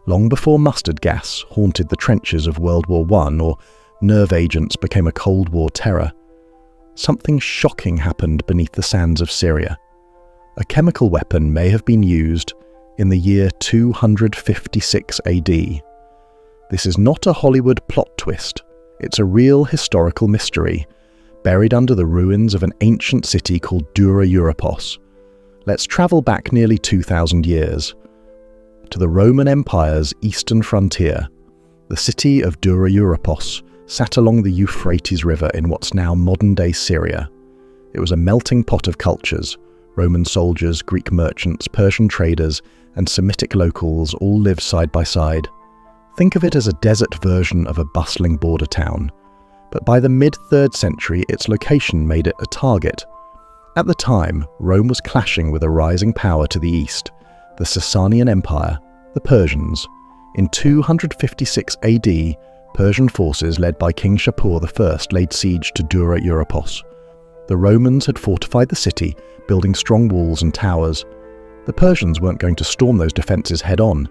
Long before mustard gas haunted the trenches of World War I or nerve agents became a Cold War terror, something shocking happened beneath the sands of Syria. A chemical weapon may have been used in the year 256 AD. This is not a Hollywood plot twist. It's a real historical mystery, buried under the ruins of an ancient city called Dura Europos. Let's travel back nearly 2,000 years, to the Roman Empire's eastern frontier. The city of Dura Europos sat along the Euphrates River in what's now modern-day Syria. It was a melting pot of cultures. Roman soldiers, Greek merchants, Persian traders, and Semitic locals all lived side by side. Think of it as a desert version of a bustling border town. But by the mid-3rd century, its location made it a target. At the time, Rome was clashing with a rising power to the east, the Sasanian Empire, the Persians. In 256 AD, Persian forces led by King Shapur I laid siege to Dura Europos. The Romans had fortified the city, building strong walls and towers. The Persians weren't going to storm those defences head-on.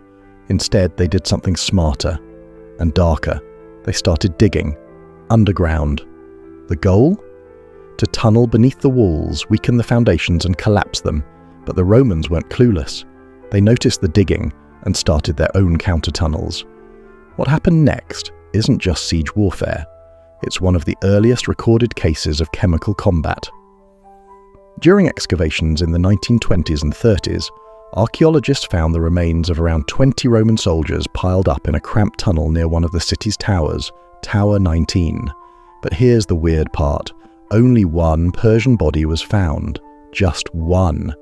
Instead, they did something smarter and darker. They started digging, underground. The goal? To tunnel beneath the walls, weaken the foundations and collapse them. But the Romans weren't clueless. They noticed the digging and started their own counter-tunnels. What happened next isn't just siege warfare. It's one of the earliest recorded cases of chemical combat. During excavations in the 1920s and 30s, archaeologists found the remains of around 20 Roman soldiers piled up in a cramped tunnel near one of the city's towers, Tower 19. But here's the weird part. Only one Persian body was found. Just one.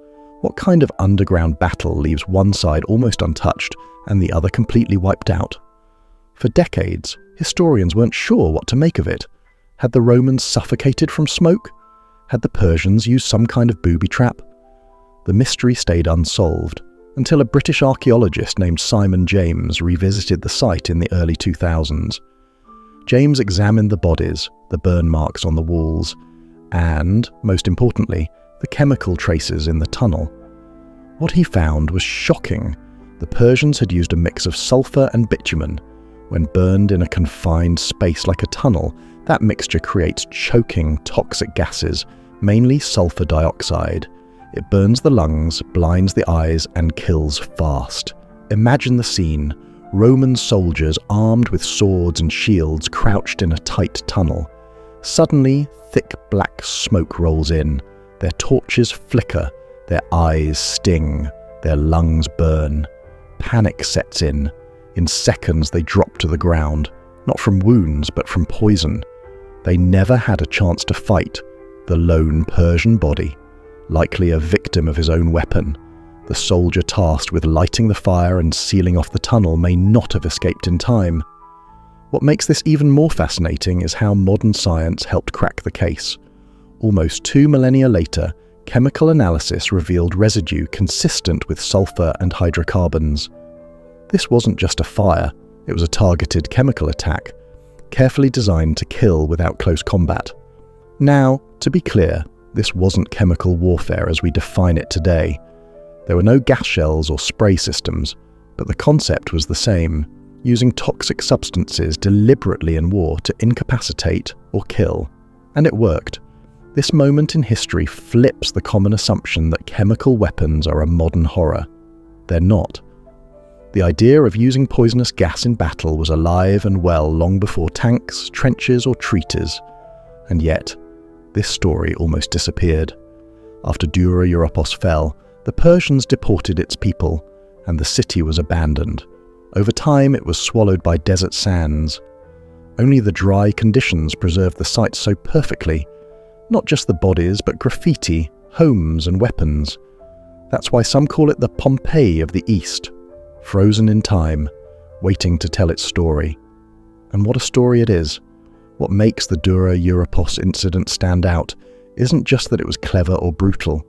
What kind of underground battle leaves one side almost untouched and the other completely wiped out? For decades, historians weren't sure what to make of it. Had the Romans suffocated from smoke? Had the Persians used some kind of booby trap? The mystery stayed unsolved until a British archaeologist named Simon James revisited the site in the early 2000s. James examined the bodies, the burn marks on the walls, and, most importantly, the chemical traces in the tunnel. What he found was shocking. The Persians had used a mix of sulfur and bitumen. When burned in a confined space like a tunnel, that mixture creates choking, toxic gases, mainly sulfur dioxide. It burns the lungs, blinds the eyes, and kills fast. Imagine the scene. Roman soldiers armed with swords and shields crouched in a tight tunnel. Suddenly, thick black smoke rolls in. Their torches flicker, their eyes sting, their lungs burn. Panic sets in. In seconds, they drop to the ground, not from wounds, but from poison. They never had a chance to fight. The lone Persian body, likely a victim of his own weapon. The soldier tasked with lighting the fire and sealing off the tunnel may not have escaped in time. What makes this even more fascinating is how modern science helped crack the case. Almost 2 millennia later, chemical analysis revealed residue consistent with sulfur and hydrocarbons. This wasn't just a fire, it was a targeted chemical attack, carefully designed to kill without close combat. Now, to be clear, this wasn't chemical warfare as we define it today. There were no gas shells or spray systems, but the concept was the same, using toxic substances deliberately in war to incapacitate or kill. And it worked. This moment in history flips the common assumption that chemical weapons are a modern horror. They're not. The idea of using poisonous gas in battle was alive and well long before tanks, trenches, or treaties. And yet, this story almost disappeared. After Dura Europos fell, the Persians deported its people, and the city was abandoned. Over time, it was swallowed by desert sands. Only the dry conditions preserved the site so perfectly. Not just the bodies, but graffiti, homes, and weapons. That's why some call it the Pompeii of the East, frozen in time, waiting to tell its story. And what a story it is. What makes the Dura Europos incident stand out isn't just that it was clever or brutal.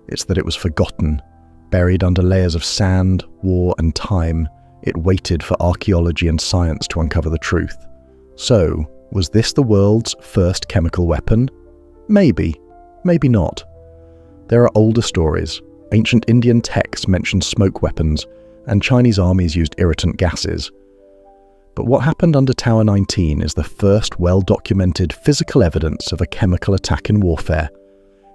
It's that it was forgotten, buried under layers of sand, war, and time. It waited for archaeology and science to uncover the truth. So, was this the world's first chemical weapon? Maybe, maybe not. There are older stories. Ancient Indian texts mention smoke weapons, and Chinese armies used irritant gases. But what happened under Tower 19 is the first well-documented physical evidence of a chemical attack in warfare.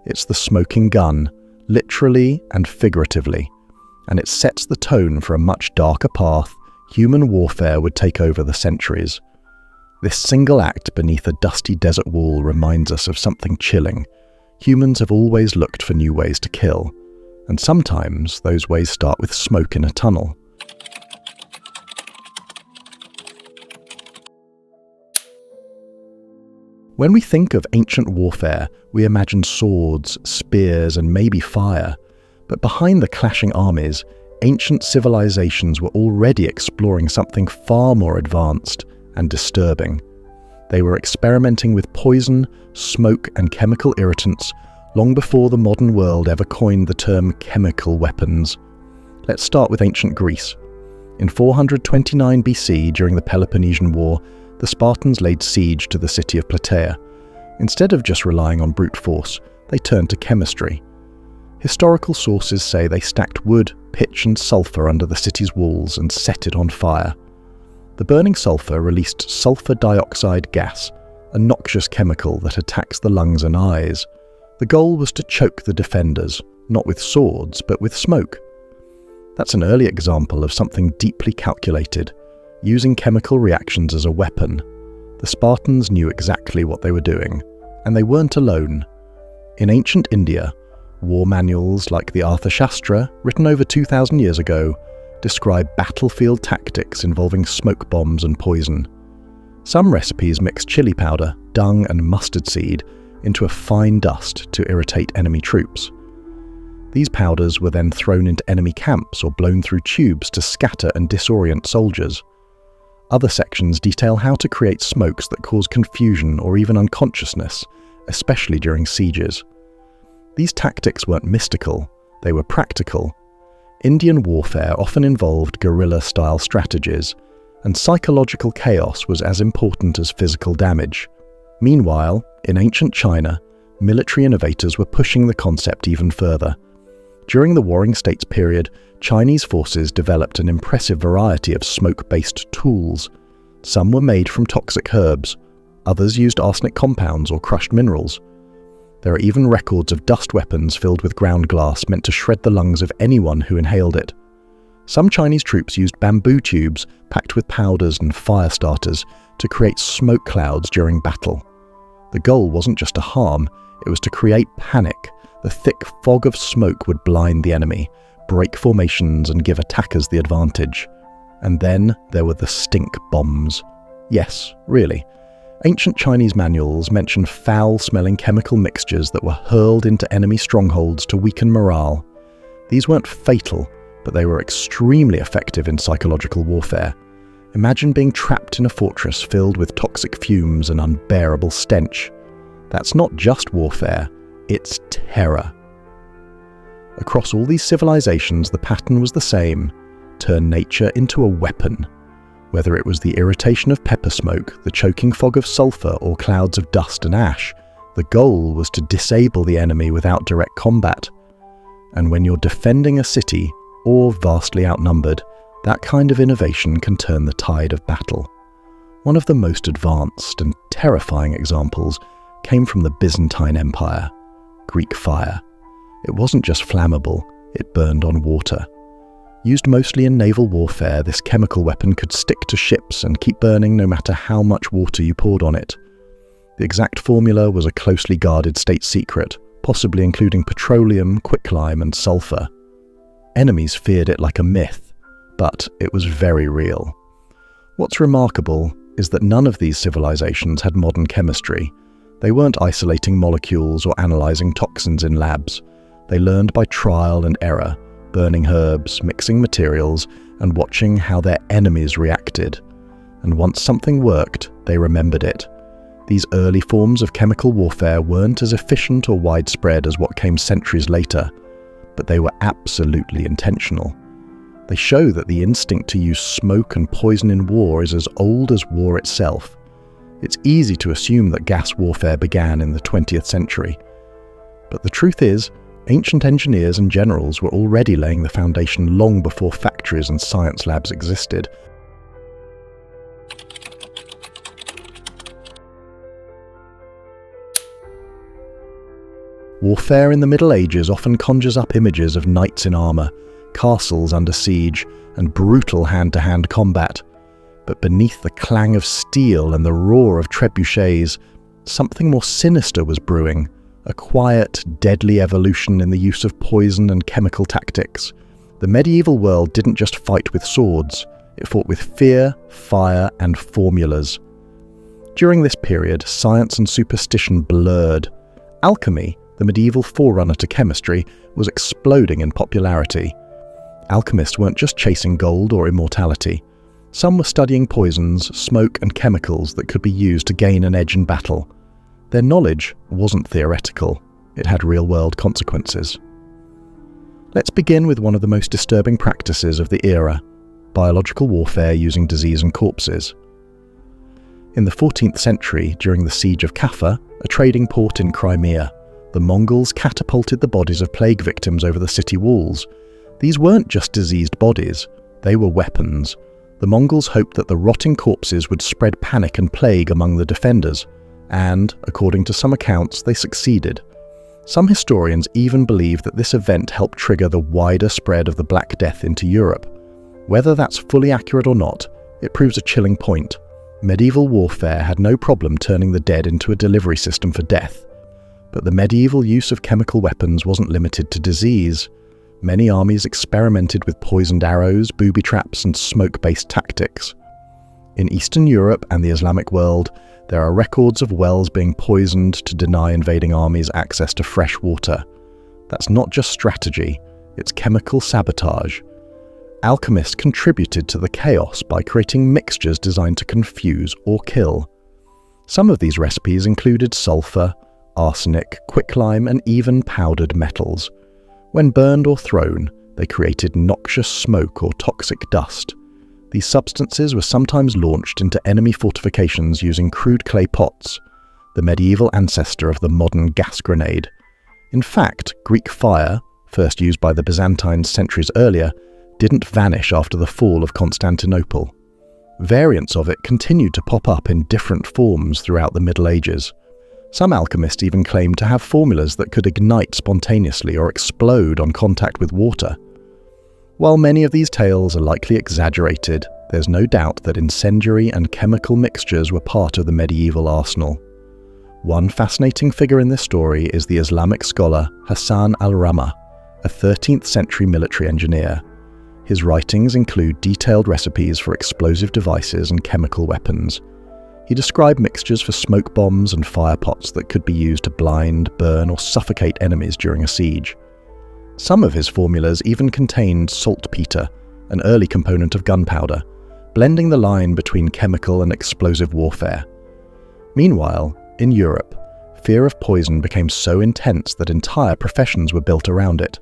It's the smoking gun, literally and figuratively, and it sets the tone for a much darker path human warfare would take over the centuries. This single act beneath a dusty desert wall reminds us of something chilling. Humans have always looked for new ways to kill, and sometimes those ways start with smoke in a tunnel. When we think of ancient warfare, we imagine swords, spears, and maybe fire. But behind the clashing armies, ancient civilizations were already exploring something far more advanced and disturbing. They were experimenting with poison, smoke, and chemical irritants long before the modern world ever coined the term chemical weapons. Let's start with ancient Greece. In 429 BC, during the Peloponnesian War, the Spartans laid siege to the city of Plataea. Instead of just relying on brute force, they turned to chemistry. Historical sources say they stacked wood, pitch and sulfur under the city's walls and set it on fire. The burning sulfur released sulfur dioxide gas, a noxious chemical that attacks the lungs and eyes. The goal was to choke the defenders, not with swords, but with smoke. That's an early example of something deeply calculated, using chemical reactions as a weapon. The Spartans knew exactly what they were doing, and they weren't alone. In ancient India, war manuals like the Arthashastra, written over 2,000 years ago, describe battlefield tactics involving smoke bombs and poison. Some recipes mix chili powder, dung and mustard seed into a fine dust to irritate enemy troops. These powders were then thrown into enemy camps or blown through tubes to scatter and disorient soldiers. Other sections detail how to create smokes that cause confusion or even unconsciousness, especially during sieges. These tactics weren't mystical, they were practical. Indian warfare often involved guerrilla-style strategies, and psychological chaos was as important as physical damage. Meanwhile, in ancient China, military innovators were pushing the concept even further. During the Warring States period, Chinese forces developed an impressive variety of smoke-based tools. Some were made from toxic herbs, others used arsenic compounds or crushed minerals. There are even records of dust weapons filled with ground glass meant to shred the lungs of anyone who inhaled it. Some Chinese troops used bamboo tubes packed with powders and fire starters to create smoke clouds during battle. The goal wasn't just to harm, it was to create panic. The thick fog of smoke would blind the enemy, break formations and give attackers the advantage. And then there were the stink bombs. Yes, really. Ancient Chinese manuals mention foul-smelling chemical mixtures that were hurled into enemy strongholds to weaken morale. These weren't fatal, but they were extremely effective in psychological warfare. Imagine being trapped in a fortress filled with toxic fumes and unbearable stench. That's not just warfare, it's terror. Across all these civilizations, the pattern was the same: turn nature into a weapon. Whether it was the irritation of pepper smoke, the choking fog of sulfur, or clouds of dust and ash, the goal was to disable the enemy without direct combat. And when you're defending a city, or vastly outnumbered, that kind of innovation can turn the tide of battle. One of the most advanced and terrifying examples came from the Byzantine Empire: Greek fire. It wasn't just flammable, it burned on water. Used mostly in naval warfare, this chemical weapon could stick to ships and keep burning no matter how much water you poured on it. The exact formula was a closely guarded state secret, possibly including petroleum, quicklime, and sulfur. Enemies feared it like a myth, but it was very real. What's remarkable is that none of these civilizations had modern chemistry. They weren't isolating molecules or analyzing toxins in labs. They learned by trial and error, burning herbs, mixing materials, and watching how their enemies reacted. And once something worked, they remembered it. These early forms of chemical warfare weren't as efficient or widespread as what came centuries later, but they were absolutely intentional. They show that the instinct to use smoke and poison in war is as old as war itself. It's easy to assume that gas warfare began in the 20th century. But the truth is, ancient engineers and generals were already laying the foundation long before factories laboratories and science labs existed. Warfare in the Middle Ages often conjures up images of knights in armour, castles under siege, and brutal hand-to-hand combat. But beneath the clang of steel and the roar of trebuchets, something more sinister was brewing, a quiet, deadly evolution in the use of poison and chemical tactics. The medieval world didn't just fight with swords, it fought with fear, fire, and formulas. During this period, science and superstition blurred. Alchemy, the medieval forerunner to chemistry, was exploding in popularity. Alchemists weren't just chasing gold or immortality. Some were studying poisons, smoke, and chemicals that could be used to gain an edge in battle. Their knowledge wasn't theoretical, it had real-world consequences. Let's begin with one of the most disturbing practices of the era: biological warfare using disease and corpses. In the 14th century, during the siege of Kaffa, a trading port in Crimea, the Mongols catapulted the bodies of plague victims over the city walls. These weren't just diseased bodies, they were weapons. The Mongols hoped that the rotting corpses would spread panic and plague among the defenders, and, according to some accounts, they succeeded. Some historians even believe that this event helped trigger the wider spread of the Black Death into Europe. Whether that's fully accurate or not, it proves a chilling point. Medieval warfare had no problem turning the dead into a delivery system for death. But the medieval use of chemical weapons wasn't limited to disease. Many armies experimented with poisoned arrows, booby traps, and smoke-based tactics. In Eastern Europe and the Islamic world, there are records of wells being poisoned to deny invading armies access to fresh water. That's not just strategy, it's chemical sabotage. Alchemists contributed to the chaos by creating mixtures designed to confuse or kill. Some of these recipes included sulfur, arsenic, quicklime, and even powdered metals. When burned or thrown, they created noxious smoke or toxic dust. These substances were sometimes launched into enemy fortifications using crude clay pots, the medieval ancestor of the modern gas grenade. In fact, Greek fire, first used by the Byzantines centuries earlier, didn't vanish after the fall of Constantinople. Variants of it continued to pop up in different forms throughout the Middle Ages. Some alchemists even claimed to have formulas that could ignite spontaneously or explode on contact with water. While many of these tales are likely exaggerated, there's no doubt that incendiary and chemical mixtures were part of the medieval arsenal. One fascinating figure in this story is the Islamic scholar Hassan al-Ramah, a 13th century military engineer. His writings include detailed recipes for explosive devices and chemical weapons. He described mixtures for smoke bombs and fire pots that could be used to blind, burn, or suffocate enemies during a siege. Some of his formulas even contained saltpeter, an early component of gunpowder, blending the line between chemical and explosive warfare. Meanwhile, in Europe, fear of poison became so intense that entire professions were built around it.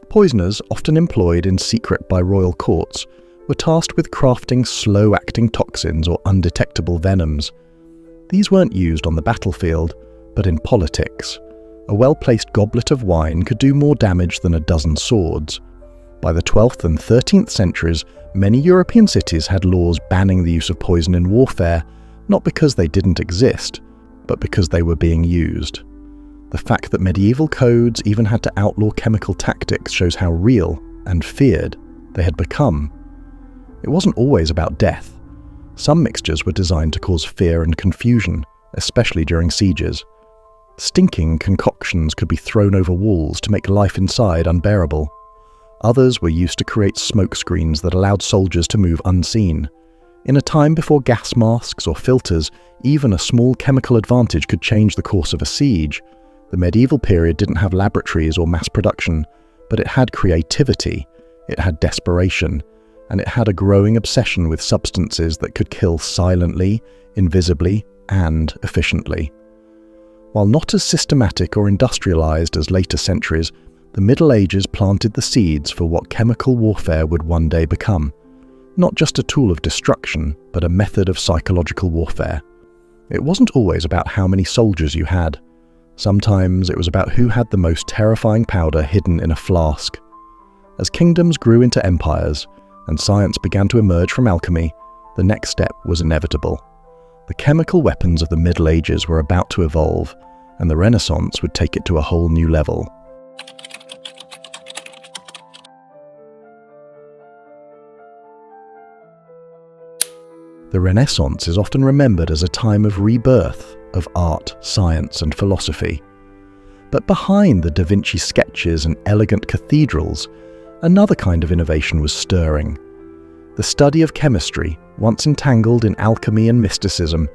Poisoners, often employed in secret by royal courts, were tasked with crafting slow-acting toxins or undetectable venoms. These weren't used on the battlefield, but in politics. A well-placed goblet of wine could do more damage than a dozen swords. By the 12th and 13th centuries, many European cities had laws banning the use of poison in warfare, not because they didn't exist, but because they were being used. The fact that medieval codes even had to outlaw chemical tactics shows how real and feared they had become. It wasn't always about death. Some mixtures were designed to cause fear and confusion, especially during sieges. Stinking concoctions could be thrown over walls to make life inside unbearable. Others were used to create smoke screens that allowed soldiers to move unseen. In a time before gas masks or filters, even a small chemical advantage could change the course of a siege. The medieval period didn't have laboratories or mass production, but it had creativity, it had desperation, and it had a growing obsession with substances that could kill silently, invisibly, and efficiently. While not as systematic or industrialized as later centuries, the Middle Ages planted the seeds for what chemical warfare would one day become. Not just a tool of destruction, but a method of psychological warfare. It wasn't always about how many soldiers you had. Sometimes it was about who had the most terrifying powder hidden in a flask. As kingdoms grew into empires, and science began to emerge from alchemy, the next step was inevitable. The chemical weapons of the Middle Ages were about to evolve, and the Renaissance would take it to a whole new level. The Renaissance is often remembered as a time of rebirth of art, science, and philosophy. But behind the Da Vinci sketches and elegant cathedrals, another kind of innovation was stirring. The study of chemistry, once entangled in alchemy and mysticism,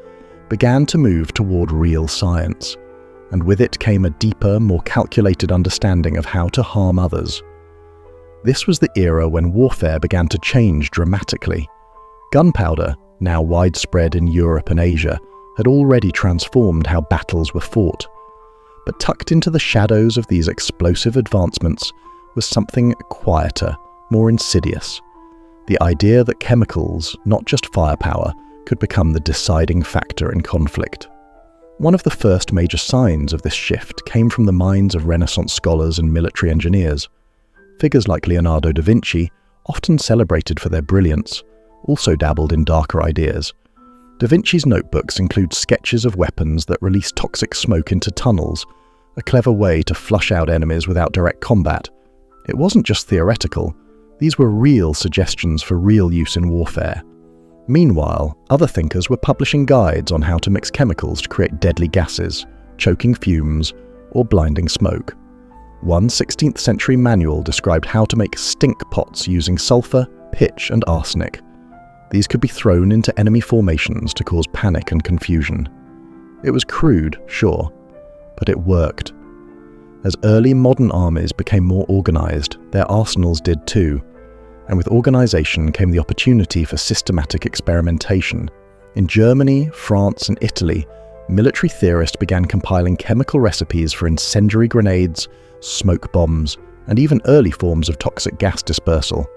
began to move toward real science, and with it came a deeper, more calculated understanding of how to harm others. This was the era when warfare began to change dramatically. Gunpowder, now widespread in Europe and Asia, had already transformed how battles were fought. But tucked into the shadows of these explosive advancements was something quieter, more insidious. The idea that chemicals, not just firepower, could become the deciding factor in conflict. One of the first major signs of this shift came from the minds of Renaissance scholars and military engineers. Figures like Leonardo da Vinci, often celebrated for their brilliance, also dabbled in darker ideas. Da Vinci's notebooks include sketches of weapons that release toxic smoke into tunnels, a clever way to flush out enemies without direct combat. It wasn't just theoretical, these were real suggestions for real use in warfare. Meanwhile, other thinkers were publishing guides on how to mix chemicals to create deadly gases, choking fumes, or blinding smoke. One 16th century manual described how to make stink pots using sulfur, pitch, and arsenic. These could be thrown into enemy formations to cause panic and confusion. It was crude, sure, but it worked. As early modern armies became more organized, their arsenals did too, and with organization came the opportunity for systematic experimentation. In Germany, France, and Italy, military theorists began compiling chemical recipes for incendiary grenades, smoke bombs, and even early forms of toxic gas dispersal.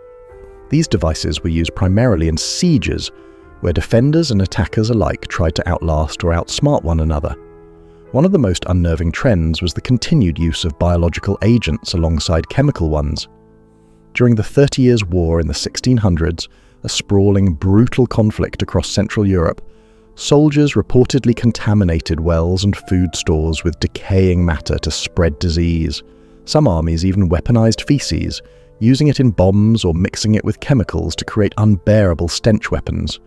These devices were used primarily in sieges, where defenders and attackers alike tried to outlast or outsmart one another. One of the most unnerving trends was the continued use of biological agents alongside chemical ones. During the 30 Years' War in the 1600s, a sprawling, brutal conflict across Central Europe, soldiers reportedly contaminated wells and food stores with decaying matter to spread disease. Some armies even weaponized feces, using it in bombs or mixing it with chemicals to create unbearable stench weapons.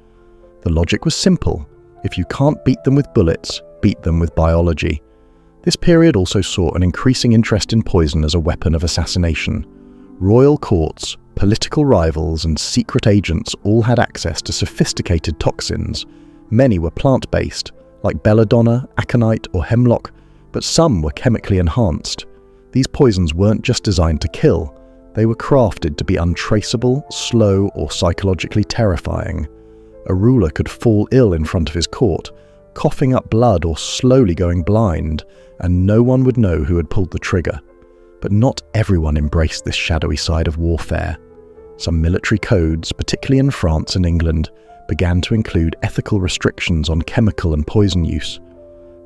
The logic was simple: if you can't beat them with bullets, beat them with biology. This period also saw an increasing interest in poison as a weapon of assassination. Royal courts, political rivals, and secret agents all had access to sophisticated toxins. Many were plant-based, like belladonna, aconite, or hemlock, but some were chemically enhanced. These poisons weren't just designed to kill, they were crafted to be untraceable, slow, or psychologically terrifying. A ruler could fall ill in front of his court, coughing up blood or slowly going blind, and no one would know who had pulled the trigger. But not everyone embraced this shadowy side of warfare. Some military codes, particularly in France and England, began to include ethical restrictions on chemical and poison use.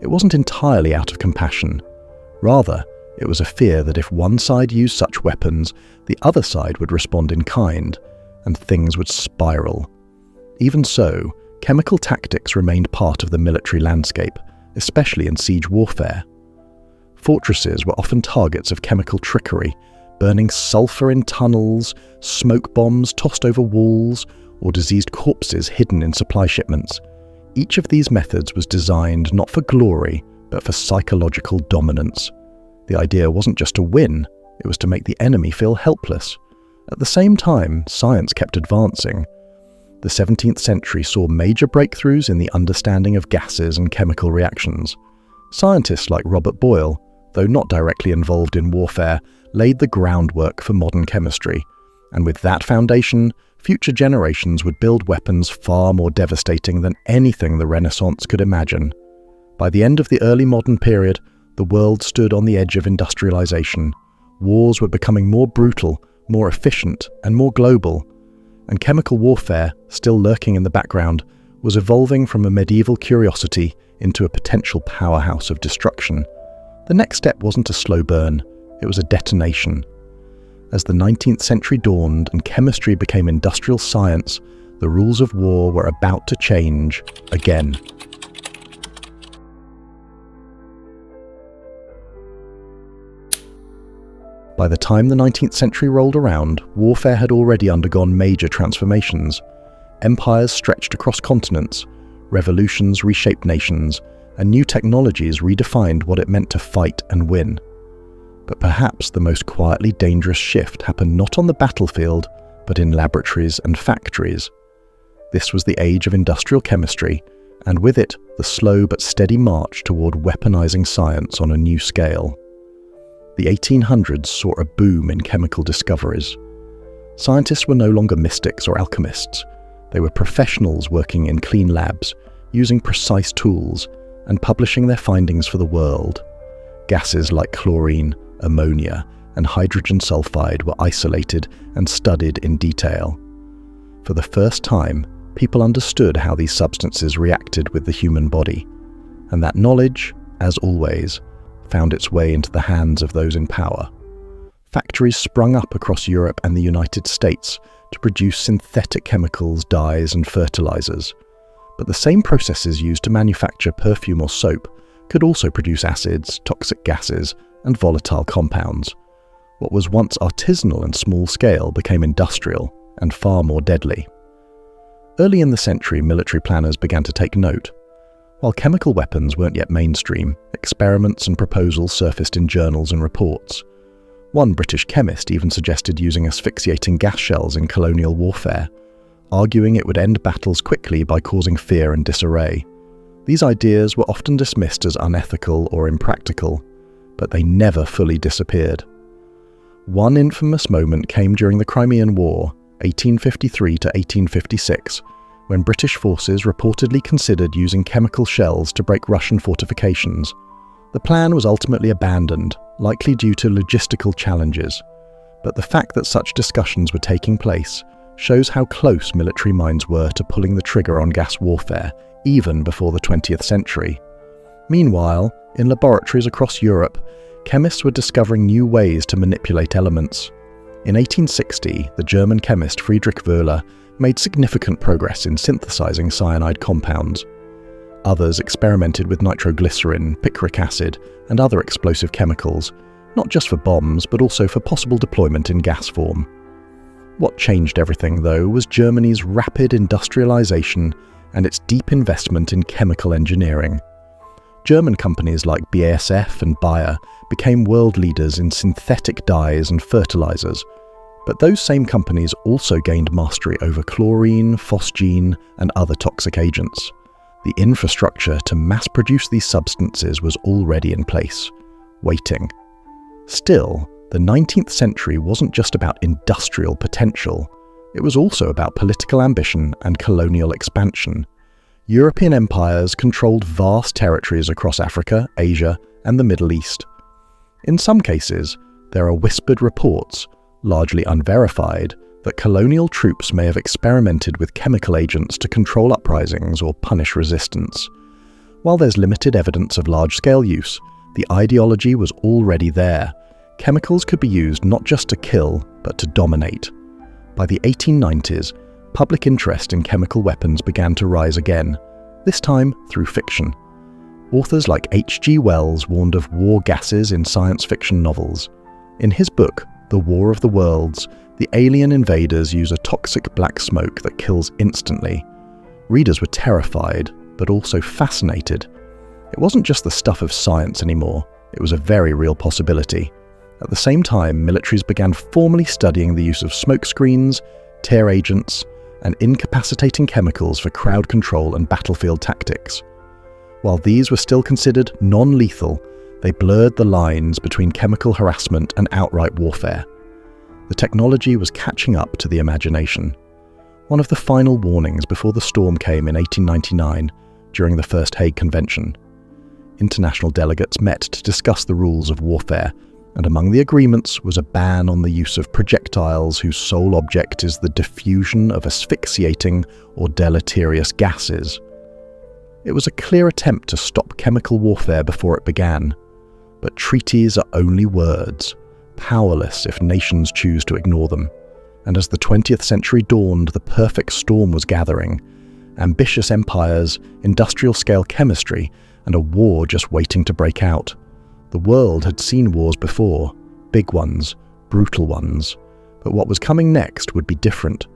It wasn't entirely out of compassion. Rather, it was a fear that if one side used such weapons, the other side would respond in kind, and things would spiral. Even so, chemical tactics remained part of the military landscape, especially in siege warfare. Fortresses were often targets of chemical trickery, burning sulfur in tunnels, smoke bombs tossed over walls, or diseased corpses hidden in supply shipments. Each of these methods was designed not for glory, but for psychological dominance. The idea wasn't just to win, it was to make the enemy feel helpless. At the same time, science kept advancing. The 17th century saw major breakthroughs in the understanding of gases and chemical reactions. Scientists like Robert Boyle, though not directly involved in warfare, laid the groundwork for modern chemistry, and with that foundation, future generations would build weapons far more devastating than anything the Renaissance could imagine. By the end of the early modern period, the world stood on the edge of industrialization. Wars were becoming more brutal, more efficient, and more global, and chemical warfare, still lurking in the background, was evolving from a medieval curiosity into a potential powerhouse of destruction. The next step wasn't a slow burn, it was a detonation. As the 19th century dawned and chemistry became industrial science, the rules of war were about to change again. By the time the 19th century rolled around, warfare had already undergone major transformations. Empires stretched across continents, revolutions reshaped nations, and new technologies redefined what it meant to fight and win. But perhaps the most quietly dangerous shift happened not on the battlefield, but in laboratories and factories. This was the age of industrial chemistry, and with it, the slow but steady march toward weaponizing science on a new scale. The 1800s saw a boom in chemical discoveries. Scientists were no longer mystics or alchemists. They were professionals working in clean labs, using precise tools, and publishing their findings for the world. Gases like chlorine, ammonia, and hydrogen sulfide were isolated and studied in detail. For the first time, people understood how these substances reacted with the human body, and that knowledge, as always, found its way into the hands of those in power. Factories sprung up across Europe and the United States to produce synthetic chemicals, dyes, and fertilizers. But the same processes used to manufacture perfume or soap could also produce acids, toxic gases, and volatile compounds. What was once artisanal and small-scale became industrial and far more deadly. Early in the century, military planners began to take note. While chemical weapons weren't yet mainstream, experiments and proposals surfaced in journals and reports. One British chemist even suggested using asphyxiating gas shells in colonial warfare, arguing it would end battles quickly by causing fear and disarray. These ideas were often dismissed as unethical or impractical, but they never fully disappeared. One infamous moment came during the Crimean War, 1853 to 1856, when British forces reportedly considered using chemical shells to break Russian fortifications. The plan was ultimately abandoned, likely due to logistical challenges. But the fact that such discussions were taking place shows how close military minds were to pulling the trigger on gas warfare, even before the 20th century. Meanwhile, in laboratories across Europe, chemists were discovering new ways to manipulate elements. In 1860, the German chemist Friedrich Wöhler made significant progress in synthesizing cyanide compounds. Others experimented with nitroglycerin, picric acid, and other explosive chemicals, not just for bombs, but also for possible deployment in gas form. What changed everything, though, was Germany's rapid industrialization and its deep investment in chemical engineering. German companies like BASF and Bayer became world leaders in synthetic dyes and fertilizers, but those same companies also gained mastery over chlorine, phosgene, and other toxic agents. The infrastructure to mass-produce these substances was already in place, waiting. Still, the 19th century wasn't just about industrial potential, it was also about political ambition and colonial expansion. European empires controlled vast territories across Africa, Asia, and the Middle East. In some cases, there are whispered reports, largely unverified, that colonial troops may have experimented with chemical agents to control uprisings or punish resistance. While there's limited evidence of large-scale use, the ideology was already there. Chemicals could be used not just to kill, but to dominate. By the 1890s, public interest in chemical weapons began to rise again, this time through fiction. Authors like H.G. Wells warned of war gases in science fiction novels. In his book, The War of the Worlds, the alien invaders use a toxic black smoke that kills instantly. Readers were terrified, but also fascinated. It wasn't just the stuff of science anymore, it was a very real possibility. At the same time, militaries began formally studying the use of smokescreens, tear agents, and incapacitating chemicals for crowd control and battlefield tactics. While these were still considered non-lethal, they blurred the lines between chemical harassment and outright warfare. The technology was catching up to the imagination. One of the final warnings before the storm came in 1899, during the First Hague Convention. International delegates met to discuss the rules of warfare, and among the agreements was a ban on the use of projectiles whose sole object is the diffusion of asphyxiating or deleterious gases. It was a clear attempt to stop chemical warfare before it began. But treaties are only words. powerless if nations choose to ignore them. And as the 20th century dawned, the perfect storm was gathering. Ambitious empires, industrial-scale chemistry, and a war just waiting to break out. The world had seen wars before, big ones, brutal ones. But what was coming next would be different,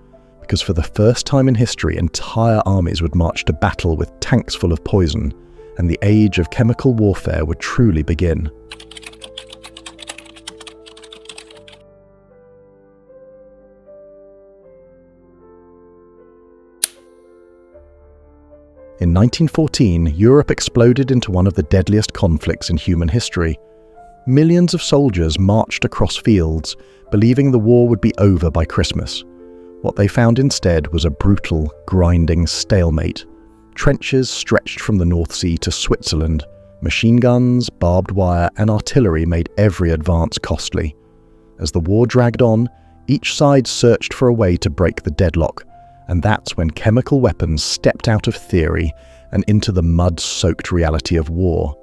because for the first time in history, entire armies would march to battle with tanks full of poison, and the age of chemical warfare would truly begin. In 1914, Europe exploded into one of the deadliest conflicts in human history. Millions of soldiers marched across fields, believing the war would be over by Christmas. What they found instead was a brutal, grinding stalemate. Trenches stretched from the North Sea to Switzerland. Machine guns, barbed wire, and artillery made every advance costly. As the war dragged on, each side searched for a way to break the deadlock, and that's when chemical weapons stepped out of theory and into the mud-soaked reality of war.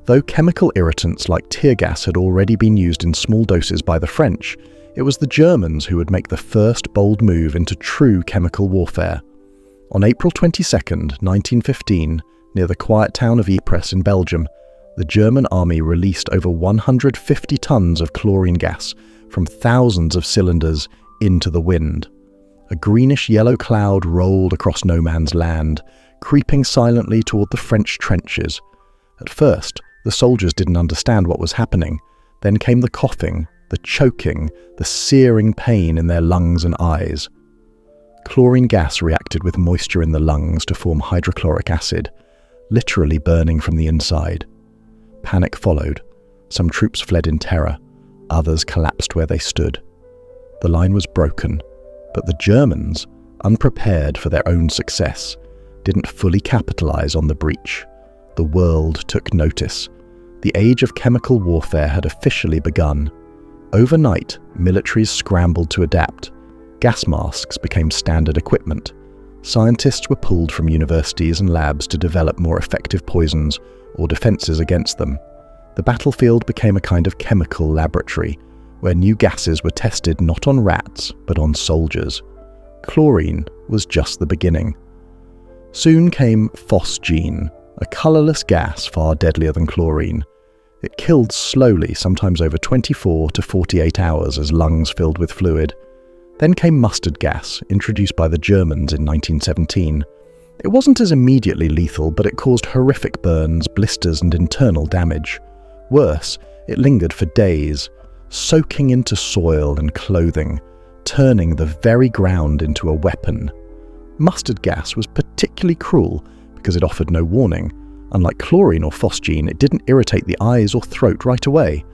Though chemical irritants like tear gas had already been used in small doses by the French, it was the Germans who would make the first bold move into true chemical warfare. On April 22, 1915, near the quiet town of Ypres in Belgium, the German army released over 150 tons of chlorine gas from thousands of cylinders into the wind. A greenish-yellow cloud rolled across no man's land, creeping silently toward the French trenches. At first, the soldiers didn't understand what was happening. Then came the coughing, the choking, the searing pain in their lungs and eyes. Chlorine gas reacted with moisture in the lungs to form hydrochloric acid, literally burning from the inside. Panic followed. Some troops fled in terror. Others collapsed where they stood. The line was broken. But the Germans, unprepared for their own success, didn't fully capitalize on the breach. The world took notice. The age of chemical warfare had officially begun. Overnight, militaries scrambled to adapt. Gas masks became standard equipment. Scientists were pulled from universities and labs to develop more effective poisons or defenses against them. The battlefield became a kind of chemical laboratory, where new gases were tested not on rats, but on soldiers. Chlorine was just the beginning. Soon came phosgene, a colourless gas far deadlier than chlorine. It killed slowly, sometimes over 24 to 48 hours as lungs filled with fluid. Then came mustard gas, introduced by the Germans in 1917. It wasn't as immediately lethal, but it caused horrific burns, blisters, and internal damage. Worse, it lingered for days, soaking into soil and clothing, turning the very ground into a weapon. Mustard gas was particularly cruel because it offered no warning. Unlike chlorine or phosgene, it didn't irritate the eyes or throat right away.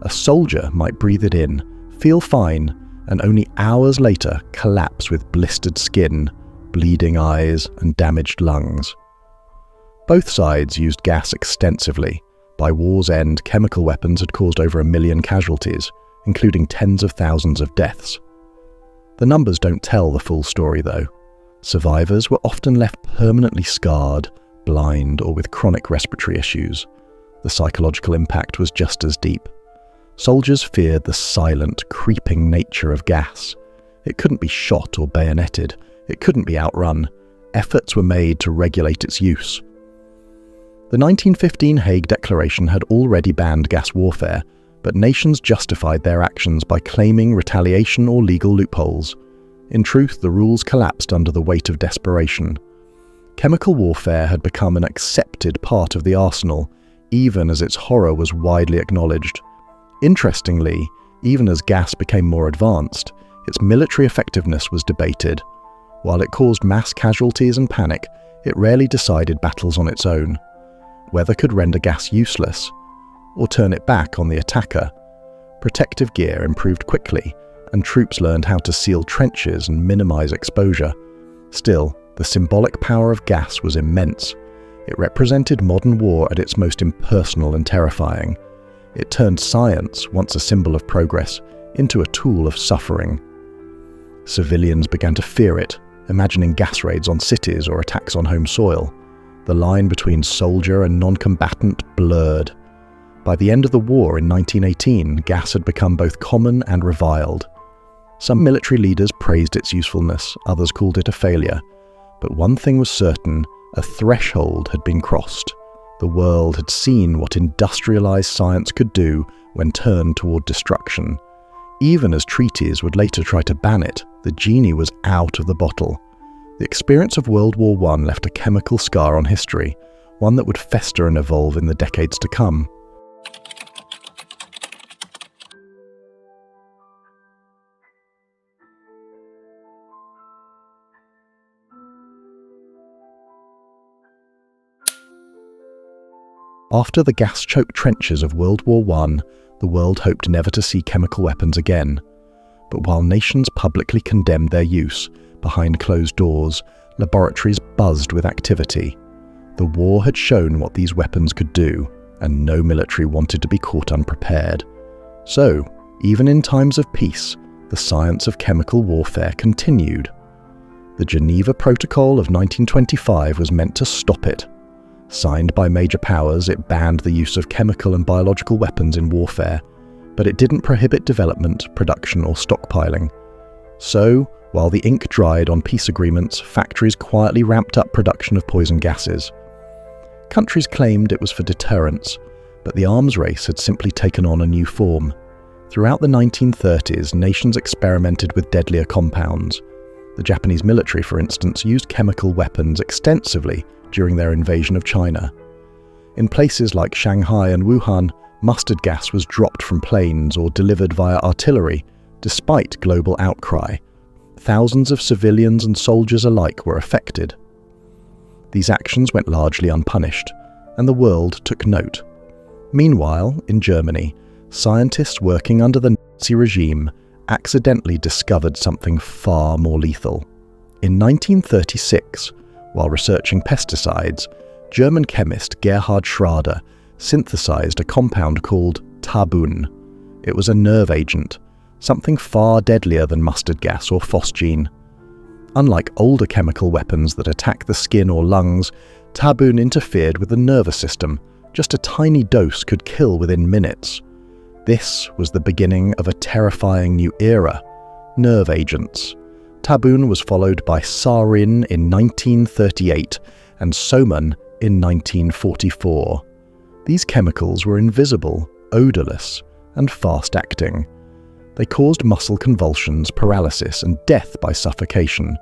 A soldier might breathe it in, feel fine, and only hours later collapse with blistered skin, bleeding eyes, and damaged lungs. Both sides used gas extensively. By war's end, chemical weapons had caused over 1 million casualties, including tens of thousands of deaths. The numbers don't tell the full story, though. Survivors were often left permanently scarred, blind, or with chronic respiratory issues. The psychological impact was just as deep. Soldiers feared the silent, creeping nature of gas. It couldn't be shot or bayoneted. It couldn't be outrun. Efforts were made to regulate its use. The 1915 Hague Declaration had already banned gas warfare, but nations justified their actions by claiming retaliation or legal loopholes. In truth, the rules collapsed under the weight of desperation. Chemical warfare had become an accepted part of the arsenal, even as its horror was widely acknowledged. Interestingly, even as gas became more advanced, its military effectiveness was debated. While it caused mass casualties and panic, it rarely decided battles on its own. Weather could render gas useless, or turn it back on the attacker. Protective gear improved quickly, and troops learned how to seal trenches and minimize exposure. Still, the symbolic power of gas was immense. It represented modern war at its most impersonal and terrifying. It turned science, once a symbol of progress, into a tool of suffering. Civilians began to fear it, imagining gas raids on cities or attacks on home soil. The line between soldier and non-combatant blurred. By the end of the war in 1918, gas had become both common and reviled. Some military leaders praised its usefulness, others called it a failure. But one thing was certain, a threshold had been crossed. The world had seen what industrialized science could do when turned toward destruction. Even as treaties would later try to ban it, the genie was out of the bottle. The experience of World War I left a chemical scar on history, one that would fester and evolve in the decades to come. After the gas-choked trenches of World War I, the world hoped never to see chemical weapons again. But while nations publicly condemned their use, behind closed doors, laboratories buzzed with activity. The war had shown what these weapons could do, and no military wanted to be caught unprepared. So, even in times of peace, the science of chemical warfare continued. The Geneva Protocol of 1925 was meant to stop it. Signed by major powers, it banned the use of chemical and biological weapons in warfare, but it didn't prohibit development, production, or stockpiling. So, while the ink dried on peace agreements, factories quietly ramped up production of poison gases. Countries claimed it was for deterrence, but the arms race had simply taken on a new form. Throughout the 1930s, nations experimented with deadlier compounds. The Japanese military, for instance, used chemical weapons extensively during their invasion of China. In places like Shanghai and Wuhan, mustard gas was dropped from planes or delivered via artillery, despite global outcry. Thousands of civilians and soldiers alike were affected. These actions went largely unpunished, and the world took note. Meanwhile, in Germany, scientists working under the Nazi regime accidentally discovered something far more lethal. In 1936, while researching pesticides, German chemist Gerhard Schrader synthesized a compound called Tabun. It was a nerve agent, something far deadlier than mustard gas or phosgene. Unlike older chemical weapons that attack the skin or lungs, Tabun interfered with the nervous system. Just a tiny dose could kill within minutes. This was the beginning of a terrifying new era, nerve agents. Tabun was followed by sarin in 1938 and soman in 1944. These chemicals were invisible, odorless, and fast-acting. They caused muscle convulsions, paralysis, and death by suffocation.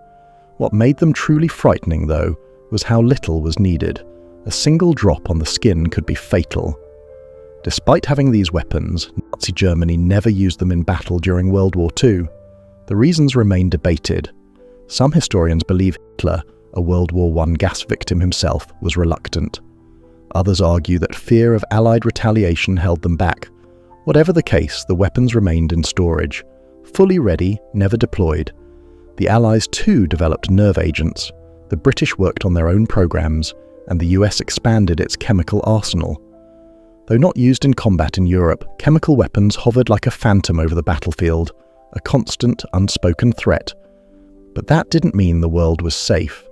What made them truly frightening, though, was how little was needed. A single drop on the skin could be fatal. Despite having these weapons, Nazi Germany never used them in battle during World War II. The reasons remain debated. Some historians believe Hitler, a World War I gas victim himself, was reluctant. Others argue that fear of Allied retaliation held them back. Whatever the case, the weapons remained in storage. Fully ready, never deployed. The Allies too developed nerve agents. The British worked on their own programs, and the US expanded its chemical arsenal. Though not used in combat in Europe, chemical weapons hovered like a phantom over the battlefield, a constant, unspoken threat. But that didn't mean the world was safe.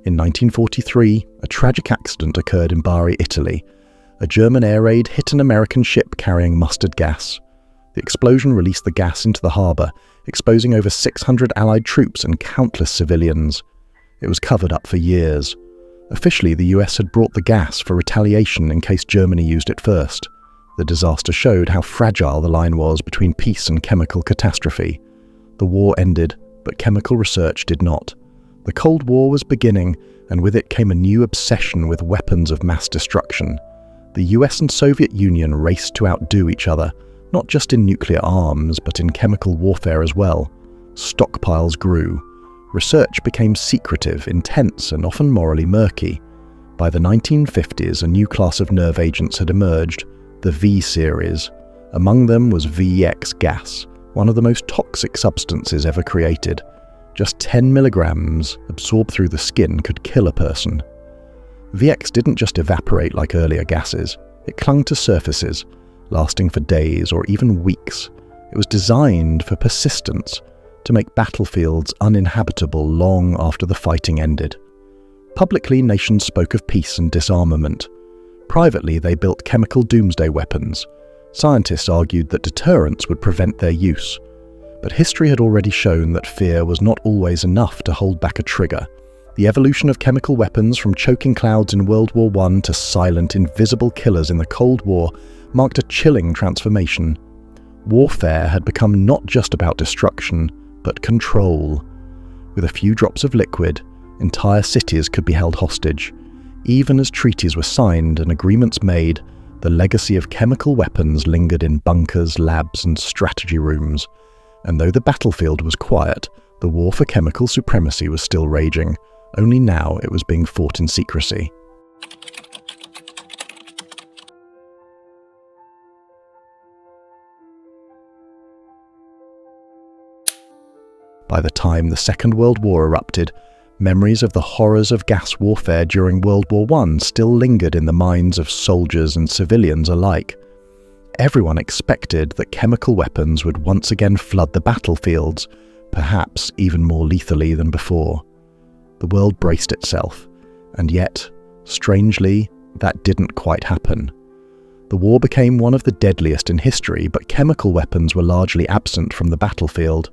In 1943, a tragic accident occurred in Bari, Italy. A German air raid hit an American ship carrying mustard gas. The explosion released the gas into the harbour, exposing over 600 Allied troops and countless civilians. It was covered up for years. Officially, the US had brought the gas for retaliation in case Germany used it first. The disaster showed how fragile the line was between peace and chemical catastrophe. The war ended, but chemical research did not. The Cold War was beginning, and with it came a new obsession with weapons of mass destruction. The US and Soviet Union raced to outdo each other, not just in nuclear arms, but in chemical warfare as well. Stockpiles grew. Research became secretive, intense, and often morally murky. By the 1950s, a new class of nerve agents had emerged, the V-series. Among them was VX gas, one of the most toxic substances ever created. Just 10 milligrams, absorbed through the skin, could kill a person. VX didn't just evaporate like earlier gases. It clung to surfaces, lasting for days or even weeks. It was designed for persistence, to make battlefields uninhabitable long after the fighting ended. Publicly, nations spoke of peace and disarmament. Privately, they built chemical doomsday weapons. Scientists argued that deterrence would prevent their use. But history had already shown that fear was not always enough to hold back a trigger. The evolution of chemical weapons from choking clouds in World War I to silent, invisible killers in the Cold War marked a chilling transformation. Warfare had become not just about destruction, but control. With a few drops of liquid, entire cities could be held hostage. Even as treaties were signed and agreements made, the legacy of chemical weapons lingered in bunkers, labs, and strategy rooms. And though the battlefield was quiet, the war for chemical supremacy was still raging. Only now it was being fought in secrecy. By the time the Second World War erupted, memories of the horrors of gas warfare during World War I still lingered in the minds of soldiers and civilians alike. Everyone expected that chemical weapons would once again flood the battlefields, perhaps even more lethally than before. The world braced itself, and yet, strangely, that didn't quite happen. The war became one of the deadliest in history, but chemical weapons were largely absent from the battlefield.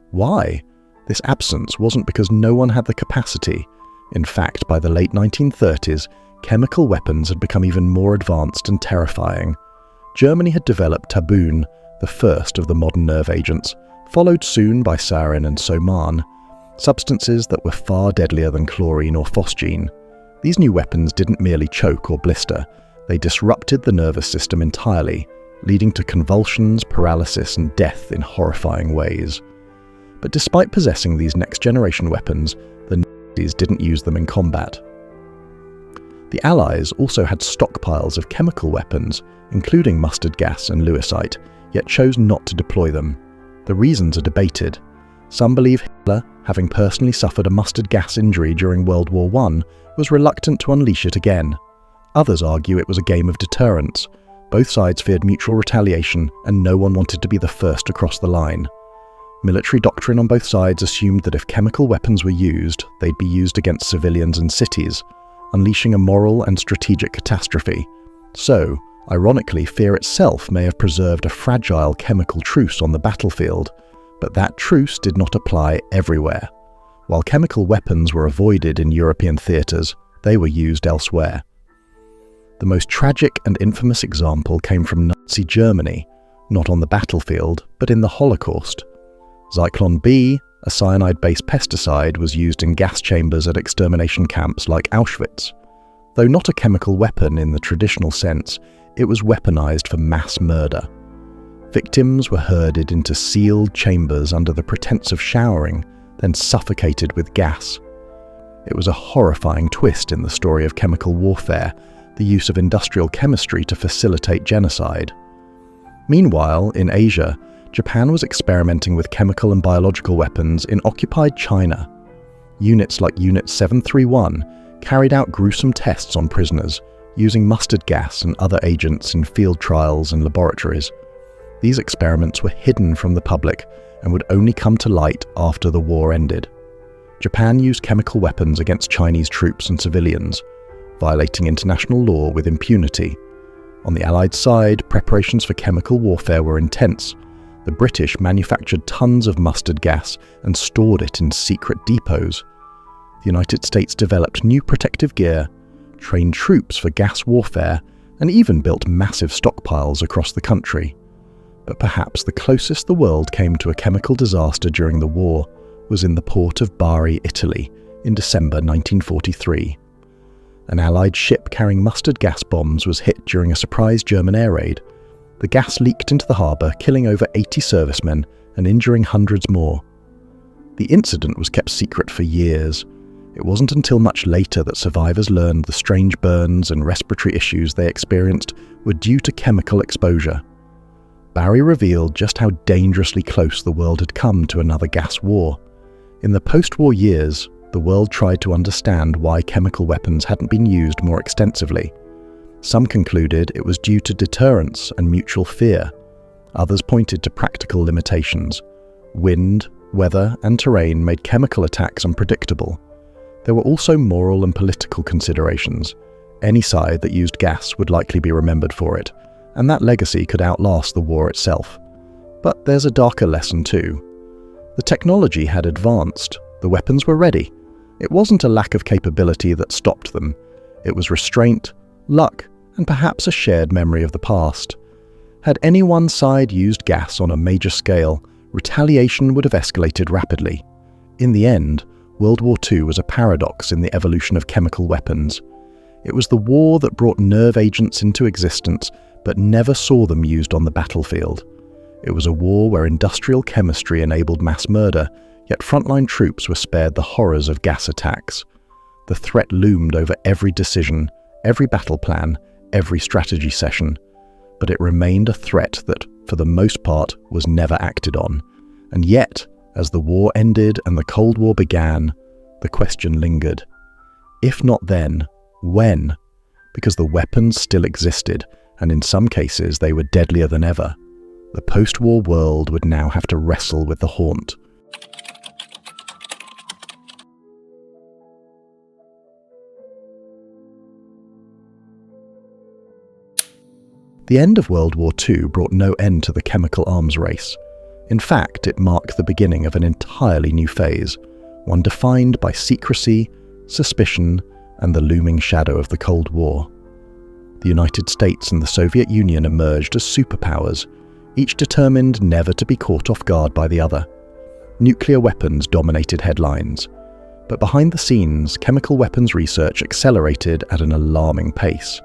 Why? This absence wasn't because no one had the capacity. In fact, by the late 1930s, chemical weapons had become even more advanced and terrifying. Germany had developed taboon, the first of the modern nerve agents, followed soon by sarin and soman, substances that were far deadlier than chlorine or phosgene. These new weapons didn't merely choke or blister, they disrupted the nervous system entirely, leading to convulsions, paralysis, and death in horrifying ways. But despite possessing these next-generation weapons, the Nazis didn't use them in combat. The Allies also had stockpiles of chemical weapons, including mustard gas and lewisite, yet chose not to deploy them. The reasons are debated. Some believe Hitler, having personally suffered a mustard gas injury during World War I, was reluctant to unleash it again. Others argue it was a game of deterrence. Both sides feared mutual retaliation, and no one wanted to be the first to cross the line. Military doctrine on both sides assumed that if chemical weapons were used, they'd be used against civilians and cities, unleashing a moral and strategic catastrophe. So, ironically, fear itself may have preserved a fragile chemical truce on the battlefield, but that truce did not apply everywhere. While chemical weapons were avoided in European theatres, they were used elsewhere. The most tragic and infamous example came from Nazi Germany, not on the battlefield, but in the Holocaust. Zyklon B, a cyanide-based pesticide, was used in gas chambers at extermination camps like Auschwitz. Though not a chemical weapon in the traditional sense, it was weaponized for mass murder. Victims were herded into sealed chambers under the pretense of showering, then suffocated with gas. It was a horrifying twist in the story of chemical warfare, the use of industrial chemistry to facilitate genocide. Meanwhile, in Asia, Japan was experimenting with chemical and biological weapons in occupied China. Units like Unit 731 carried out gruesome tests on prisoners, using mustard gas and other agents in field trials and laboratories. These experiments were hidden from the public and would only come to light after the war ended. Japan used chemical weapons against Chinese troops and civilians, violating international law with impunity. On the Allied side, preparations for chemical warfare were intense. The British manufactured tons of mustard gas and stored it in secret depots. The United States developed new protective gear, trained troops for gas warfare, and even built massive stockpiles across the country. But perhaps the closest the world came to a chemical disaster during the war was in the port of Bari, Italy, in December 1943. An Allied ship carrying mustard gas bombs was hit during a surprise German air raid. The gas leaked into the harbour, killing over 80 servicemen and injuring hundreds more. The incident was kept secret for years. It wasn't until much later that survivors learned the strange burns and respiratory issues they experienced were due to chemical exposure. Bari revealed just how dangerously close the world had come to another gas war. In the post-war years, the world tried to understand why chemical weapons hadn't been used more extensively. Some concluded it was due to deterrence and mutual fear. Others pointed to practical limitations. Wind, weather, and terrain made chemical attacks unpredictable. There were also moral and political considerations. Any side that used gas would likely be remembered for it, and that legacy could outlast the war itself. But there's a darker lesson too. The technology had advanced, the weapons were ready. It wasn't a lack of capability that stopped them. It was restraint, luck, and perhaps a shared memory of the past. Had any one side used gas on a major scale, retaliation would have escalated rapidly. In the end, World War II was a paradox in the evolution of chemical weapons. It was the war that brought nerve agents into existence, but never saw them used on the battlefield. It was a war where industrial chemistry enabled mass murder, yet frontline troops were spared the horrors of gas attacks. The threat loomed over every decision, every battle plan, every strategy session. But it remained a threat that, for the most part, was never acted on. And yet, as the war ended and the Cold War began, the question lingered. If not then, when? Because the weapons still existed, and in some cases they were deadlier than ever. The post-war world would now have to wrestle with the haunt. The end of World War II brought no end to the chemical arms race. In fact, it marked the beginning of an entirely new phase, one defined by secrecy, suspicion, and the looming shadow of the Cold War. The United States and the Soviet Union emerged as superpowers, each determined never to be caught off guard by the other. Nuclear weapons dominated headlines, but behind the scenes, chemical weapons research accelerated at an alarming pace.